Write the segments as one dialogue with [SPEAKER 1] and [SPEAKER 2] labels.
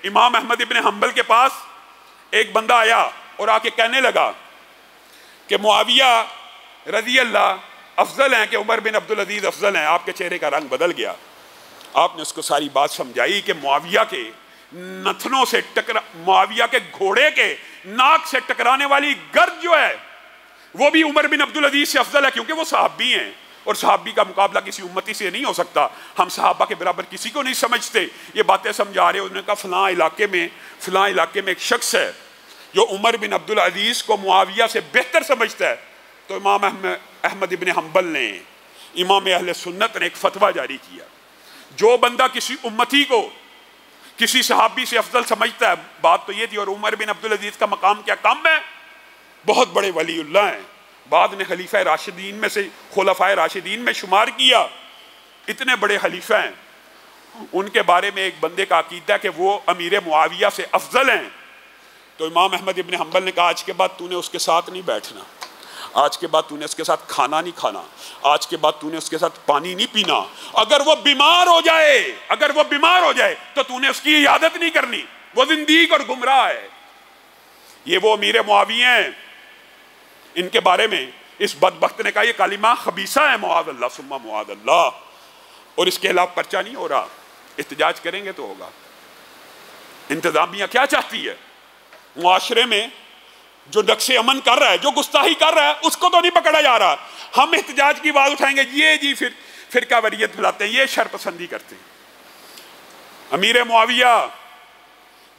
[SPEAKER 1] امام احمد ابن حنبل کے پاس ایک بندہ آیا اور آ کے کہنے لگا کہ معاویہ رضی اللہ افضل ہیں کہ عمر بن عبدالعزیز افضل ہیں. آپ کے چہرے کا رنگ بدل گیا. آپ نے اس کو ساری بات سمجھائی کہ معاویہ کے نتنوں سے معاویہ کے گھوڑے کے ناک سے ٹکرانے والی گرد جو ہے وہ بھی عمر بن عبدالعزیز سے افضل ہے، کیونکہ وہ صحابی ہیں اور صحابی کا مقابلہ کسی امتی سے نہیں ہو سکتا. ہم صحابہ کے برابر کسی کو نہیں سمجھتے. یہ باتیں سمجھا رہے. انہوں نے کہا فلاں علاقے میں ایک شخص ہے جو عمر بن عبدالعزیز کو معاویہ سے بہتر سمجھتا ہے. تو امام احمد ابن حنبل نے، امام اہل سنت نے ایک فتویٰ جاری کیا، جو بندہ کسی امتی کو کسی صحابی سے افضل سمجھتا ہے، بات تو یہ تھی. اور عمر بن عبدالعزیز کا مقام کیا کم ہے؟ بہت بڑے ولی اللہ ہیں، بعد میں خلیفہ راشدین میں سے خلفائے راشدین میں شمار کیا. اتنے بڑے خلیفہ ہیں، ان کے بارے میں ایک بندے کا عقیدہ کہ وہ امیر معاویہ سے افضل ہیں. تو امام احمد ابن حنبل نے کہا آج کے بعد تو نے اس کے ساتھ نہیں بیٹھنا، آج کے بعد تو نے اس کے ساتھ کھانا نہیں کھانا، آج کے بعد تو نے اس کے ساتھ پانی نہیں پینا. اگر وہ بیمار ہو جائے تو تو نے اس کی عیادت نہیں کرنی، وہ زندیق اور گمراہ ہے. یہ وہ امیر معاویہ ہیں. ان کے بارے میں اس بدبخت نے کہا یہ کلمہ خبیثہ ہے، معاذ اللہ ثم معاذ اللہ، اور اس کے خلاف پرچہ نہیں ہو رہا. احتجاج کریں گے تو ہوگا. انتظامیہ کیا چاہتی ہے؟ معاشرے میں جو نقص امن کر رہا ہے، جو گستاخی کر رہا ہے، اس کو تو نہیں پکڑا جا رہا. ہم احتجاج کی آواز اٹھائیں گے، یہ جی پھر فرقہ واریت پھیلاتے ہیں، یہ شر پسندی کرتے ہیں. امیر معاویہ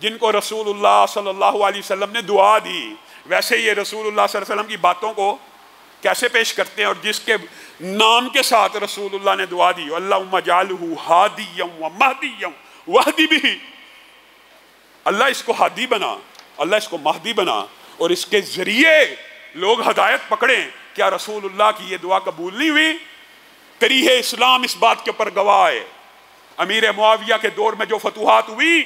[SPEAKER 1] جن کو رسول اللہ صلی اللہ علیہ وسلم نے دعا دی، ویسے یہ رسول اللہ صلی اللہ علیہ وسلم کی باتوں کو کیسے پیش کرتے ہیں، اور جس کے نام کے ساتھ رسول اللہ نے دعا دی، اللہم اجعلہ ہادیا ومہدیا واہدی بہ، اللہ اس کو ہادی بنا، اللہ اس کو مہدی بنا، اور اس کے ذریعے لوگ ہدایت پکڑیں. کیا رسول اللہ کی یہ دعا قبول نہیں ہوئی؟ تاریخ اسلام اس بات کے اوپر گواہ ہے. امیر معاویہ کے دور میں جو فتوحات ہوئی،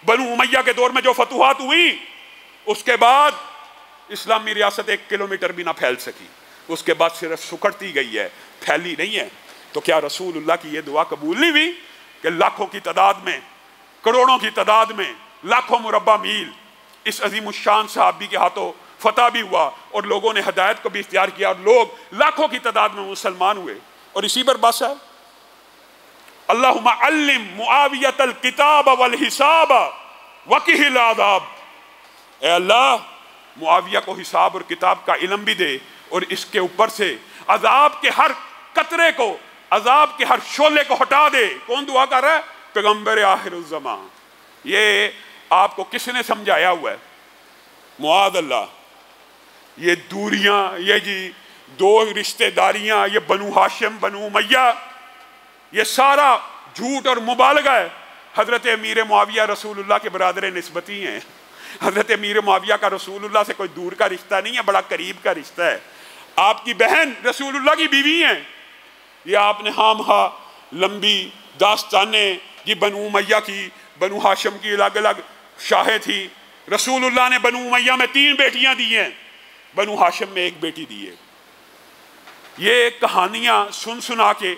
[SPEAKER 1] بنو امیہ کے دور میں جو فتوحات ہوئی، اس کے بعد اسلامی ریاست 1 کلومیٹر بھی نہ پھیل سکی. اس کے بعد صرف سکڑتی گئی ہے، پھیلی نہیں ہے. تو کیا رسول اللہ کی یہ دعا قبول نہیں ہوئی کہ لاکھوں کی تعداد میں، کروڑوں کی تعداد میں، لاکھوں مربع میل اس عظیم الشان صحابی کے ہاتھوں فتح بھی ہوا، اور لوگوں نے ہدایت کو بھی اختیار کیا، اور لوگ لاکھوں کی تعداد میں مسلمان ہوئے. اور اسی پر بس ہے اللہم علم معاویۃ الکتاب والحساب وقہ العذاب. اے اللہ معاویہ کو حساب اور کتاب کا علم بھی دے، اور اس کے اوپر سے عذاب کے ہر قطرے کو، عذاب کے ہر شعلے کو ہٹا دے. کون دعا کر رہا ہے؟ پیغمبر آخر الزمان. یہ آپ کو کس نے سمجھایا ہوا ہے؟ معاذ اللہ. یہ دوریاں، یہ جی دو رشتہ داریاں، یہ بنو ہاشم بنو امیہ، یہ سارا جھوٹ اور مبالغہ ہے. حضرت امیر معاویہ رسول اللہ کے برادر نسبتی ہیں. حضرت امیر معاویہ کا رسول اللہ سے کوئی دور کا رشتہ نہیں ہے، بڑا قریب کا رشتہ ہے. آپ کی بہن رسول اللہ کی بیوی ہیں. یہ آپ نے ہاں لمبی داستانیں، یہ بنو امیہ کی، بنو ہاشم کی الگ الگ شاہیں تھی. رسول اللہ نے بنو امیہ میں 3 بیٹیاں دی ہیں، بنو ہاشم میں 1 بیٹی دی ہے. یہ کہانیاں سن سنا کے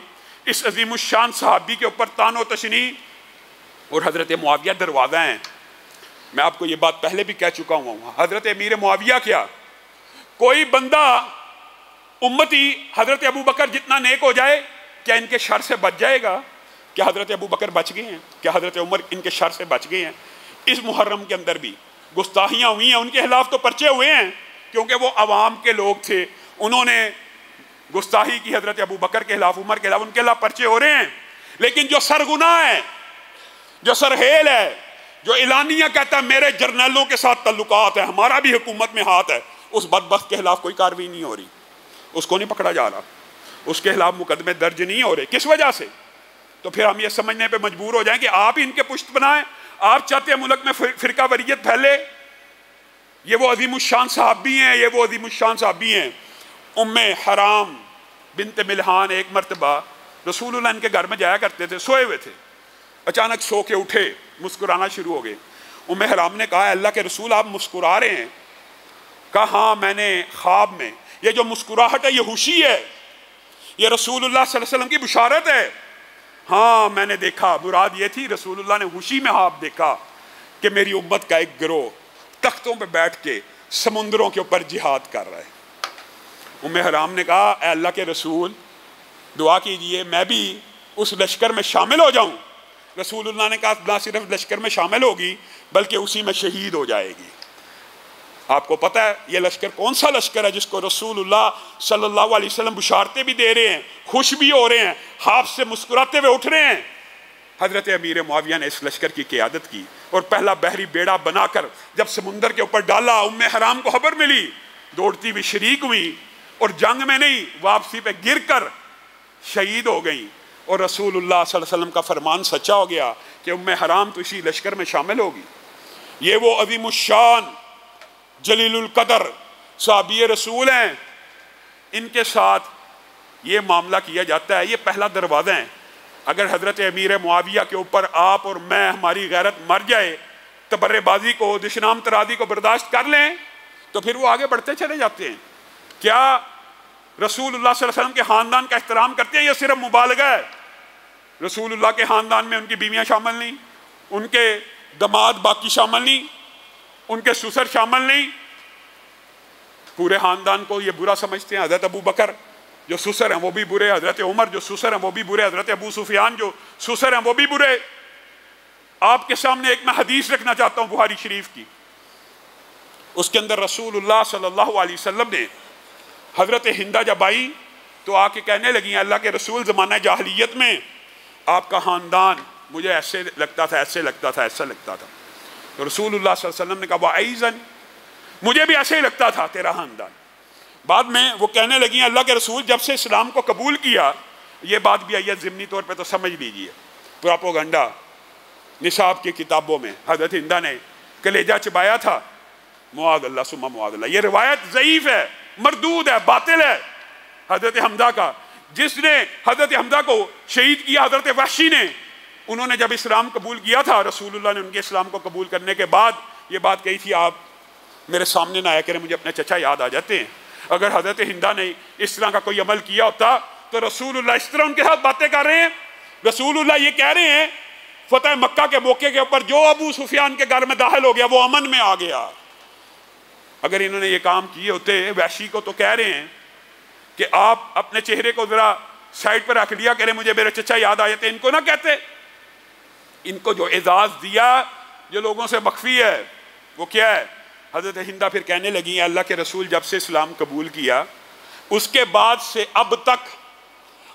[SPEAKER 1] اس عظیم الشان صحابی کے اوپر تان و تشنیع. اور حضرت معاویہ دروازہ ہیں. میں آپ کو یہ بات پہلے بھی کہہ چکا ہوں. حضرت امیر معاویہ کیا، کوئی بندہ امتی حضرت ابو بکر جتنا نیک ہو جائے، کیا ان کے شر سے بچ جائے گا؟ کیا حضرت ابو بکر بچ گئے ہیں؟ کیا حضرت عمر ان کے شر سے بچ گئے ہیں؟ اس محرم کے اندر بھی گستاخیاں ہوئی ہیں، ان کے خلاف تو پرچے ہوئے ہیں، کیونکہ وہ عوام کے لوگ تھے. انہوں نے گستاخی کی حضرت ابو بکر کے خلاف، عمر کے خلاف، ان کے خلاف پرچے ہو رہے ہیں. لیکن جو سرگناہ ہے، جو سرہیل ہے، جو اعلانیہ کہتا ہے میرے جرنیلوں کے ساتھ تعلقات ہیں، ہمارا بھی حکومت میں ہاتھ ہے، اس بدبخت کے خلاف کوئی کارروائی نہیں ہو رہی، اس کو نہیں پکڑا جا رہا، اس کے خلاف مقدمے درج نہیں ہو رہے. کس وجہ سے؟ تو پھر ہم یہ سمجھنے پہ مجبور ہو جائیں کہ آپ ہی ان کے پشت بنائیں. آپ چاہتے ہیں ملک میں فرقہ واریت پھیلے. یہ وہ عظیم الشان صحابی ہیں، یہ وہ عظیم الشان صحابی ہیں. ام حرام بنت ملحان ایک مرتبہ رسول اللہ ان کے گھر میں جایا کرتے تھے، سوئے ہوئے تھے، اچانک سو کے اٹھے، مسکرانا شروع ہو گئے. ام حرام نے کہا اللہ کے رسول آپ مسکرا رہے ہیں؟ کہا ہاں میں نے خواب میں، یہ جو مسکراہٹ ہے یہ خوشی ہے، یہ رسول اللہ صلی اللہ علیہ وسلم کی بشارت ہے. ہاں میں نے دیکھا، مراد یہ تھی رسول اللہ نے خوشی میں خواب دیکھا کہ میری امت کا ایک گروہ تختوں پہ بیٹھ کے سمندروں کے اوپر جہاد کر رہا ہے۔ ام حرام نے کہا اے اللہ کے رسول دعا کیجئے میں بھی اس لشکر میں شامل ہو جاؤں۔ رسول اللہ نے کہا نہ صرف لشکر میں شامل ہوگی بلکہ اسی میں شہید ہو جائے گی۔ آپ کو پتہ ہے یہ لشکر کون سا لشکر ہے جس کو رسول اللہ صلی اللہ علیہ وسلم بشارتیں بھی دے رہے ہیں، خوش بھی ہو رہے ہیں، ہاتھ سے مسکراتے ہوئے اٹھ رہے ہیں؟ حضرت امیر معاویہ نے اس لشکر کی قیادت کی اور پہلا بحری بیڑا بنا کر جب سمندر کے اوپر ڈالا، ام حرام کو خبر ملی، دوڑتی ہوئی شریک ہوئی اور جنگ میں نہیں واپسی پہ گر کر شہید ہو گئیں، اور رسول اللہ صلی اللہ علیہ وسلم کا فرمان سچا ہو گیا کہ ام حرام تو اسی لشکر میں شامل ہوگی۔ یہ وہ عظیم الشان جلیل القدر صحابی رسول ہیں، ان کے ساتھ یہ معاملہ کیا جاتا ہے۔ یہ پہلا دروازہ ہے۔ اگر حضرت امیر معاویہ کے اوپر آپ اور میں ہماری غیرت مر جائے، تبرے بازی کو، دشنام ترازی کو برداشت کر لیں تو پھر وہ آگے بڑھتے چلے جاتے ہیں۔ کیا رسول اللہ صلی اللہ علیہ وسلم کے خاندان کا احترام کرتے ہیں؟ یہ صرف مبالغہ ہے۔ رسول اللہ کے خاندان میں ان کی بیویاں شامل نہیں، ان کے داماد باقی شامل نہیں، ان کے سسر شامل نہیں، پورے خاندان کو یہ برا سمجھتے ہیں۔ حضرت ابو بکر جو سسر ہیں وہ بھی برے، حضرت عمر جو سسر ہیں وہ بھی برے، حضرت ابو سفیان جو سسر ہیں وہ بھی برے۔ آپ کے سامنے ایک میں حدیث رکھنا چاہتا ہوں بخاری شریف کی، اس کے اندر رسول اللہ صلی اللہ علیہ وسلم نے حضرت ہندہ جب آئی تو آ کے کہنے لگی اللہ کے رسول زمانہ جاہلیت میں آپ کا خاندان مجھے ایسے لگتا تھا، ایسے لگتا تھا، ایسا لگتا تھا۔ تو رسول اللہ صلی اللہ علیہ وسلم نے کہا وَأَيْزًا، مجھے بھی ایسے ہی لگتا تھا تیرا خاندان۔ بعد میں وہ کہنے لگی اللہ کے رسول جب سے اسلام کو قبول کیا، یہ بات بھی آئی ضمنی طور پہ تو سمجھ لیجئے، پراپوگنڈا نصاب کی کتابوں میں حضرت ہندہ نے کلیجہ چبایا تھا، معاذ اللہ ثم معاذ اللہ۔ یہ روایت ضعیف ہے، مردود ہے، باطل ہے۔ حضرت حمزہ کا، جس نے حضرت حمزہ کو شہید کیا حضرت وحشی نے، انہوں نے جب اسلام قبول کیا تھا، رسول اللہ نے ان کے اسلام کو قبول کرنے کے بعد یہ بات کہی تھی آپ میرے سامنے نہ آیا کریں، مجھے اپنے چچا یاد آ جاتے ہیں۔ اگر حضرت ہندہ نے اس طرح کا کوئی عمل کیا ہوتا تو رسول اللہ اس طرح ان کے ساتھ باتیں کر رہے ہیں۔ رسول اللہ یہ کہہ رہے ہیں فتح مکہ کے موقع کے اوپر جو ابو سفیان کے گھر میں داخل ہو گیا وہ امن میں آ گیا۔ اگر انہوں نے یہ کام کیے ہوتے، وحشی کو تو کہہ رہے ہیں کہ آپ اپنے چہرے کو ذرا سائڈ پر رکھ لیا کریں، مجھے میرے چچا یاد آ جاتے، ان کو نہ کہتے۔ ان کو جو اعزاز دیا جو لوگوں سے مخفی ہے وہ کیا ہے؟ حضرت ہندہ پھر کہنے لگی اللہ کے رسول جب سے اسلام قبول کیا اس کے بعد سے اب تک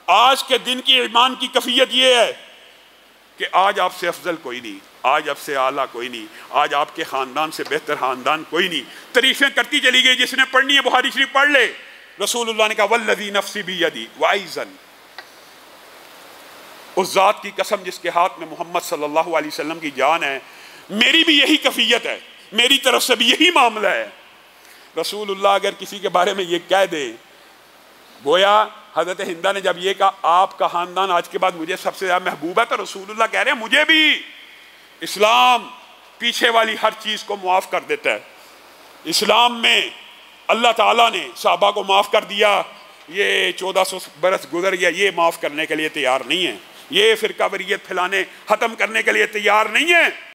[SPEAKER 1] آج کے دن کی ایمان کی کیفیت یہ ہے کہ آج آپ سے افضل کوئی نہیں، آج آپ سے اعلیٰ کوئی نہیں، آج آپ کے خاندان سے بہتر خاندان کوئی نہیں۔ تعریفیں کرتی چلی گئی، جس نے پڑھنی ہے بخاری شریف پڑھ لے۔ رسول اللہ نے کہا والذی نفسی بیدی وَأَيْزًا، اس ذات کی قسم جس کے ہاتھ میں محمد صلی اللہ علیہ وسلم کی جان ہے، میری بھی یہی کیفیت ہے، میری طرف سے بھی یہی معاملہ ہے۔ رسول اللہ اگر کسی کے بارے میں یہ کہہ دے، گویا حضرت ہندہ نے جب یہ کہا آپ کا خاندان آج کے بعد مجھے سب سے زیادہ محبوب ہے، تو رسول اللہ کہہ رہے ہیں مجھے بھی اسلام پیچھے والی ہر چیز کو معاف کر دیتا ہے۔ اسلام میں اللہ تعالیٰ نے صحابہ کو معاف کر دیا، یہ 1400 برس گزر گیا، یہ معاف کرنے کے لیے تیار نہیں ہے، یہ فرقہ واریت پھیلانے ختم کرنے کے لیے تیار نہیں ہے۔